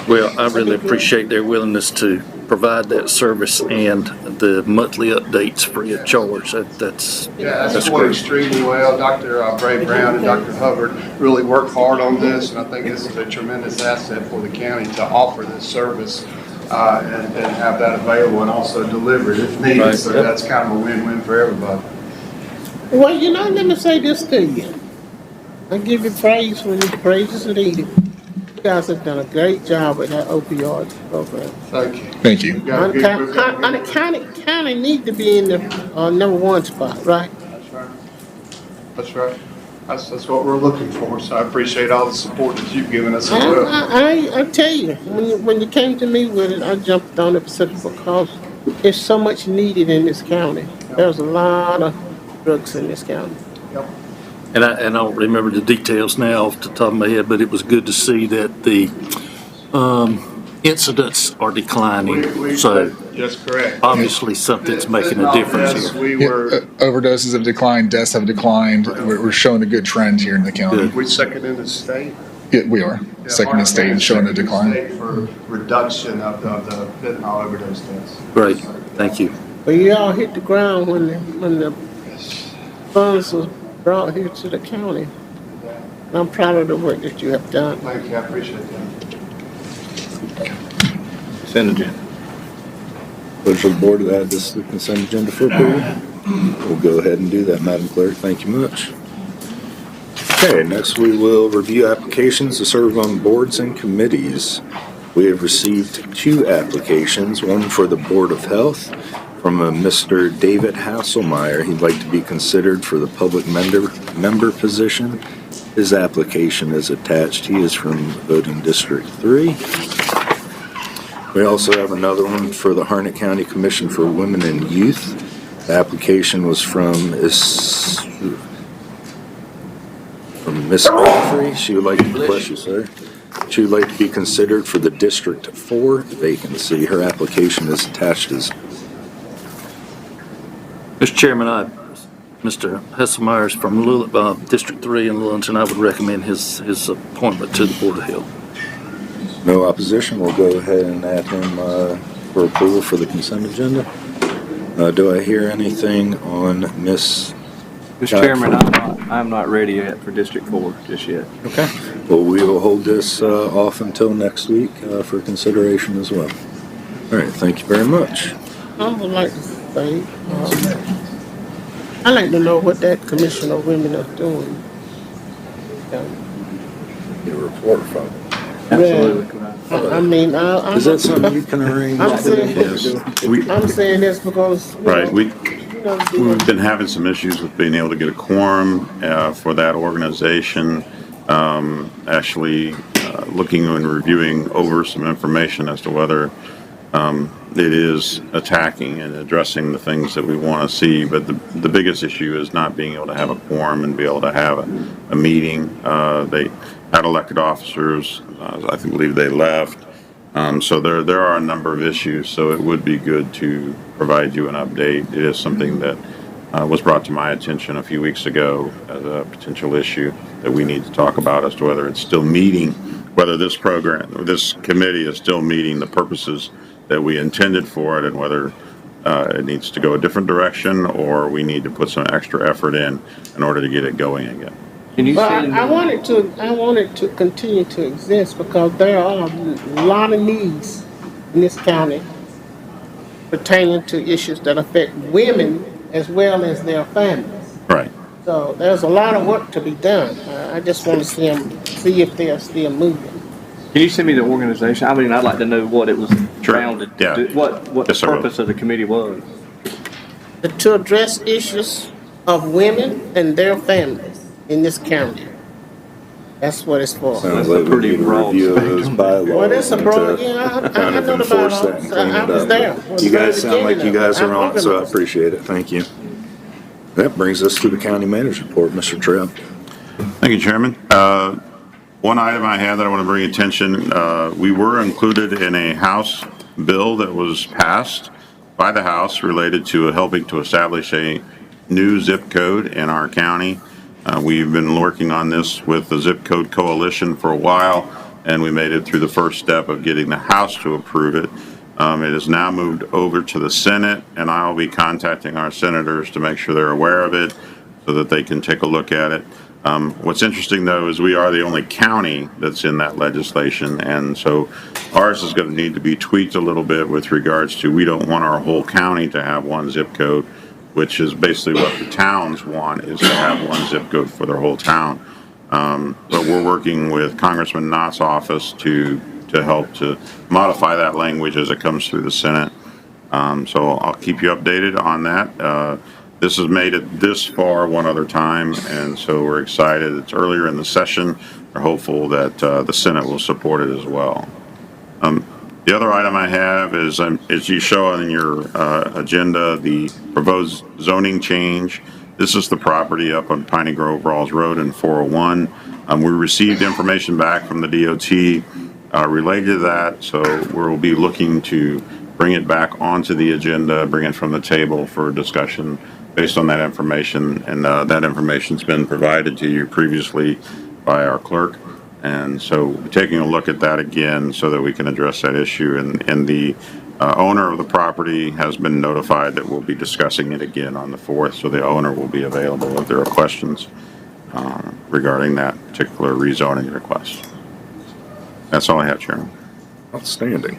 Well, I really appreciate their willingness to provide that service and the monthly updates free of charge. That's going great. extremely well. Dr. Bray Brown and Dr. Hubbard really worked hard on this, and I think this is a tremendous asset for the county to offer this service and have that available and also deliver it if needed. Right. So that's kind of a win-win for everybody. Well, let me say this to you. I give you praise when the praise is needed. You guys have done a great job with that opioid program. Thank you. Thank you. got a good group of And the county need to be in the number one spot, right? That's right. That's right. That's what we're looking for, so I appreciate all the support that you've given us as well. I tell you, when you came to me with it, I jumped on it because there's so much needed in this county. There's a lot of drugs in this county. And I don't remember the details now off the top of my head, but it was good to see that the incidents are declining. So That's correct. obviously something's making a difference Yes, here. we Yeah, were, overdoses have declined, deaths have declined. We're showing a good trend here in the county. we second in the state. Yeah, we are. Second in state is showing a decline. State For reduction of the fentanyl overdose deaths. Great, thank you. But you all hit the ground when the funds was brought here to the county. And I'm proud of the work that you have done. Thank you, I appreciate that. Consent agenda. Pleasure of the board to add this to the consent agenda for approval. We'll go ahead and do that, Madam Clerk. Thank you much. Okay, next we will review applications to serve on boards and committees. We have received 2 applications, one for the Board of Health from a Mr. David Hasselmeyer. He'd like to be considered for the public member position. His application is attached. He is from voting District 3. We also have another one for the Harnett County Commission for Women and Youth. The application was from Miss Godfrey. She would like to, bless you, sir. She would like to be considered for the District 4 vacancy. Her application is attached as. Mr. Chairman, Mr. Hesselmeyer is from District 3 in Lillington. I would recommend his appointment to the Board of Health. No opposition. We'll go ahead and add him for approval for the consent agenda. Do I hear anything on Miss? Mr. Chairman, I'm not ready yet for District 4 just yet. Okay. Well, we will hold this off until next week for consideration as well. All right. Thank you very much. I would like to say, I'd like to know what that Commission of Women are doing. Get a report from. Absolutely. I mean, Is that something you can arrange? I'm saying, Yes. I'm saying this because. Right, we've We've been having some issues with being able to get a quorum for that organization. Actually, looking and reviewing over some information as to whether it is attacking and addressing the things that we want to see. But the biggest issue is not being able to have a quorum and be able to have a meeting. They had elected officers. I believe they left. So there are a number of issues, so it would be good to provide you an update. It is something that was brought to my attention a few weeks ago as a potential issue that we need to talk about as to whether it's still meeting, whether this program, or this committee is still meeting the purposes that we intended for it, and whether it needs to go a different direction or we need to put some extra effort in order to get it going again. Can you Well, send I want it to continue to exist because there are a lot of needs in this county pertaining to issues that affect women as well as their families. Right. So there's a lot of work to be done. I just want to see if they are still moving. Can you send me the organization? I mean, I'd like to know what it was founded, Yeah. what the Yes, I will. purpose of the committee was. To address issues of women and their families in this county. That's what it's for. Sounds like we need a review of those bylaws. Well, that's a broad, to yeah, I kind of know the enforce that bylaws. and clean I it was up. there. You guys sound like you guys I'm are on it, so I organized. appreciate it. Thank you. That brings us to the county manager's report, Mr. Tripp. Thank you, Chairman. One item I have that I want to bring attention, we were included in a House bill that was passed by the House related to helping to establish a new zip code in our county. We've been working on this with the Zip Code Coalition for a while, and we made it through the first step of getting the House to approve it. It has now moved over to the Senate, and I'll be contacting our senators to make sure they're aware of it so that they can take a look at it. What's interesting, though, is we are the only county that's in that legislation, and so ours is going to need to be tweaked a little bit with regards to we don't want our whole county to have one zip code, which is basically what the towns want, is to have one zip code for their whole town. But we're working with Congressman Knott's office to help to modify that language as it comes through the Senate. So I'll keep you updated on that. This has made it this far one other time, and so we're excited. It's earlier in the session. We're hopeful that the Senate will support it as well. The other item I have is, as you show on your agenda, the proposed zoning change. This is the property up on Piney Grove Rawls Road in 401. We received information back from the DOT related to that, so we'll be looking to bring it back onto the agenda, bring it from the table for discussion based on that information. And that information's been provided to you previously by our clerk. And so we're taking a look at that again so that we can address that issue. And the owner of the property has been notified that we'll be discussing it again on the 4th. So the owner will be available if there are questions regarding that particular rezoning request. That's all I have, Chairman. Outstanding.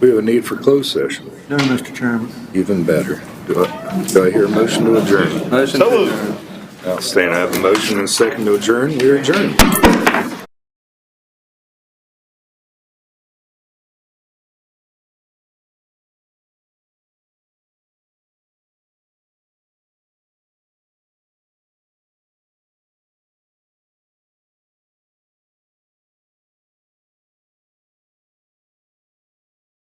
We have a need for closed session. No, Mr. Chairman. Even better. Do I hear a motion to adjourn? Motion to adjourn. Outstanding. I have a motion and a second to adjourn. We are adjourned.